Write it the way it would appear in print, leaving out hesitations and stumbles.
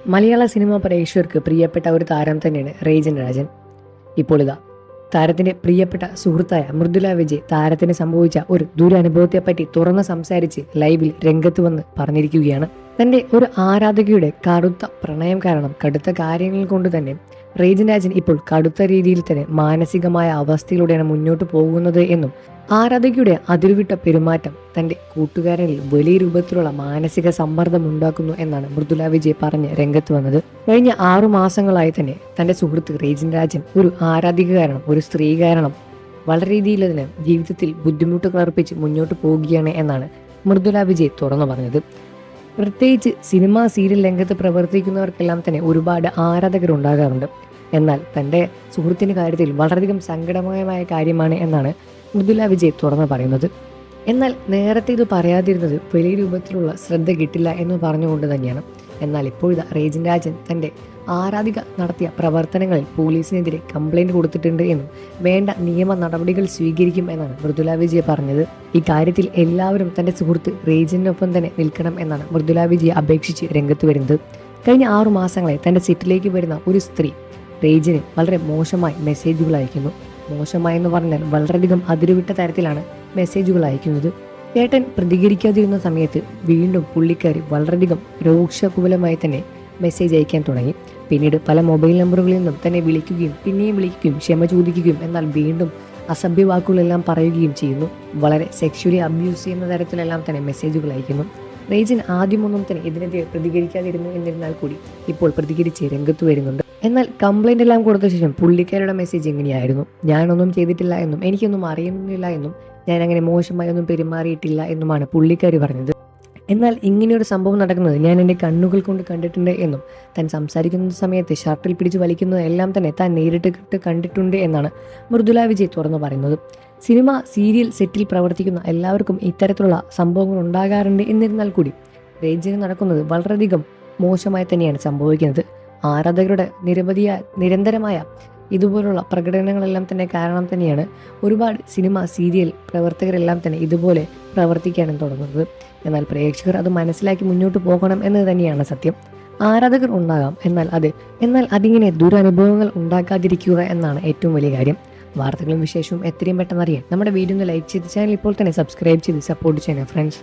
മലയാള cinema പ്രേക്ഷകർക്ക് പ്രിയപ്പെട്ട ഒരു താരം തന്നെയാണ് റേജൻ രാജൻ. ഇപ്പോൾ ഇതാ താരത്തിന്റെ പ്രിയപ്പെട്ട സുഹൃത്തായ മൃദുല വിജയ് താരത്തിന് സംഭവിച്ച ഒരു ദുരനുഭവത്തെപ്പറ്റി തുറന്ന് സംസാരിച്ച് ലൈവിൽ രംഗത്ത് വന്ന് പറഞ്ഞിരിക്കുകയാണ്. തന്റെ ഒരു ആരാധകയുടെ കടുത്ത പ്രണയം കാരണം കടുത്ത കാര്യങ്ങൾ കൊണ്ട് തന്നെ റേജൻ രാജൻ ഇപ്പോൾ കടുത്ത രീതിയിൽ തന്നെ മാനസികമായ അവസ്ഥയിലൂടെയാണ് മുന്നോട്ട് പോകുന്നത് എന്നും ആരാധകയുടെ അതിർവിട്ട പെരുമാറ്റം തന്റെ കൂട്ടുകാരനിൽ വലിയ രൂപത്തിലുള്ള മാനസിക സമ്മർദ്ദം ഉണ്ടാക്കുന്നു എന്നാണ് മൃദുല വിജയ് പറഞ്ഞ് രംഗത്ത് വന്നത്. കഴിഞ്ഞ 6 മാസങ്ങളായി തന്നെ തന്റെ സുഹൃത്ത് റേജൻ രാജൻ ഒരു ആരാധിക കാരണം, ഒരു സ്ത്രീ കാരണം വളരെ രീതിയിൽ തന്നെ ജീവിതത്തിൽ ബുദ്ധിമുട്ടുകൾ അർപ്പിച്ച് മുന്നോട്ട് പോവുകയാണ് എന്നാണ് മൃദുല വിജയ് തുറന്നു പറഞ്ഞത്. പ്രത്യേകിച്ച് സിനിമ സീരിയൽ രംഗത്ത് പ്രവർത്തിക്കുന്നവർക്കെല്ലാം തന്നെ ഒരുപാട് ആരാധകർ ഉണ്ടാകാറുണ്ട്. എന്നാൽ തൻ്റെ സുഹൃത്തിൻ്റെ കാര്യത്തിൽ വളരെയധികം സങ്കടമയമായ കാര്യമാണ് എന്നാണ് മൃദുല വിജയ് തുറന്നു പറയുന്നത്. എന്നാൽ നേരത്തെ ഇത് പറയാതിരുന്നത് വലിയ രൂപത്തിലുള്ള ശ്രദ്ധ കിട്ടില്ല എന്ന് പറഞ്ഞുകൊണ്ട് തന്നെയാണ്. എന്നാൽ ഇപ്പോഴത്തെ റേജൻ രാജൻ തൻ്റെ ആരാധിക നടത്തിയ പ്രവർത്തനങ്ങളിൽ പോലീസിനെതിരെ കംപ്ലൈൻറ്റ് കൊടുത്തിട്ടുണ്ട് എന്നും വേണ്ട നിയമ നടപടികൾ സ്വീകരിക്കും എന്നാണ് മൃദുല വിജയ് പറഞ്ഞത്. ഈ കാര്യത്തിൽ എല്ലാവരും തൻ്റെ സുഹൃത്ത് റേജനൊപ്പം തന്നെ നിൽക്കണം എന്നാണ് മൃദുല വിജയ് അപേക്ഷിച്ച് രംഗത്ത് വരുന്നത്. കഴിഞ്ഞ 6 മാസങ്ങളായി തൻ്റെ സെറ്റിലേക്ക് വരുന്ന ഒരു സ്ത്രീ റേജന് വളരെ മോശമായി മെസ്സേജുകൾ അയക്കുന്നു. മോശമായെന്ന് പറഞ്ഞാൽ വളരെയധികം അതിരുവിട്ട തരത്തിലാണ് മെസ്സേജുകൾ അയക്കുന്നത്. ചേട്ടൻ പ്രതികരിക്കാതിരുന്ന സമയത്ത് വീണ്ടും പുള്ളിക്കാരി വളരെയധികം രോക്ഷകുലമായി തന്നെ മെസ്സേജ് അയക്കാൻ തുടങ്ങി. പിന്നീട് പല മൊബൈൽ നമ്പറുകളിൽ നിന്നും തന്നെ വിളിക്കുകയും പിന്നെയും വിളിക്കുകയും ക്ഷമ ചോദിക്കുകയും എന്നാൽ വീണ്ടും അസഭ്യ വാക്കുകളെല്ലാം പറയുകയും ചെയ്യുന്നു. വളരെ സെക്ഷുവലി അബ്യൂസ് ചെയ്യുന്ന തരത്തിലെല്ലാം തന്നെ മെസ്സേജുകൾ അയക്കുന്നു. റേജൻ ആദ്യമൊന്നും തന്നെ ഇതിനെതിരെ പ്രതികരിക്കാതിരുന്നു എന്നിരുന്നാൽ കൂടി ഇപ്പോൾ പ്രതികരിച്ച് രംഗത്ത് വരുന്നുണ്ട്. എന്നാൽ കംപ്ലൈൻ്റ് എല്ലാം കൊടുത്ത ശേഷം പുള്ളിക്കാരുടെ മെസ്സേജ് എങ്ങനെയായിരുന്നു, ഞാനൊന്നും ചെയ്തിട്ടില്ല എന്നും എനിക്കൊന്നും അറിയുന്നില്ല എന്നും ഞാൻ അങ്ങനെ മോശമായി ഒന്നും പെരുമാറിയിട്ടില്ല എന്നുമാണ് പുള്ളിക്കാരി പറഞ്ഞത്. എന്നാൽ ഇങ്ങനെയൊരു സംഭവം നടക്കുന്നത് ഞാൻ എൻ്റെ കണ്ണുകൾ കൊണ്ട് കണ്ടിട്ടുണ്ട് എന്നും താൻ സംസാരിക്കുന്ന സമയത്ത് ഷർട്ടിൽ പിടിച്ച് വലിക്കുന്നത് എല്ലാം തന്നെ താൻ നേരിട്ട് കണ്ടിട്ടുണ്ട് എന്നാണ് മൃദുല വിജയ് തുറന്നു പറയുന്നത്. സിനിമ സീരിയൽ സെറ്റിൽ പ്രവർത്തിക്കുന്ന എല്ലാവർക്കും ഇത്തരത്തിലുള്ള സംഭവങ്ങൾ ഉണ്ടാകാറുണ്ട്. എന്നിരുന്നാൽ കൂടി റേജന് നടക്കുന്നത് വളരെയധികം മോശമായി തന്നെയാണ് സംഭവിക്കുന്നത്. ആരാധകരുടെ നിരന്തരമായ ഇതുപോലുള്ള പ്രകടനങ്ങളെല്ലാം തന്നെ കാരണം തന്നെയാണ് ഒരുപാട് സിനിമ സീരിയൽ പ്രവർത്തകരെല്ലാം തന്നെ ഇതുപോലെ പ്രവർത്തിക്കാനും തുടങ്ങുന്നത്. എന്നാൽ പ്രേക്ഷകർ അത് മനസ്സിലാക്കി മുന്നോട്ട് പോകണം എന്ന് തന്നെയാണ് സത്യം. ആരാധകർ ഉണ്ടാകാം, എന്നാൽ അതിങ്ങനെ ദുരനുഭവങ്ങൾ ഉണ്ടാക്കാതിരിക്കുക എന്നാണ് ഏറ്റവും വലിയ കാര്യം. വാർത്തകളും വിശേഷവും എത്രയും പെട്ടെന്ന് അറിയാൻ നമ്മുടെ വീഡിയോ ഒന്ന് ലൈക്ക് ചെയ്ത് ചാനൽ ഇപ്പോൾ തന്നെ സബ്സ്ക്രൈബ് ചെയ്ത് സപ്പോർട്ട് ചെയ്യണം ഫ്രണ്ട്സ്.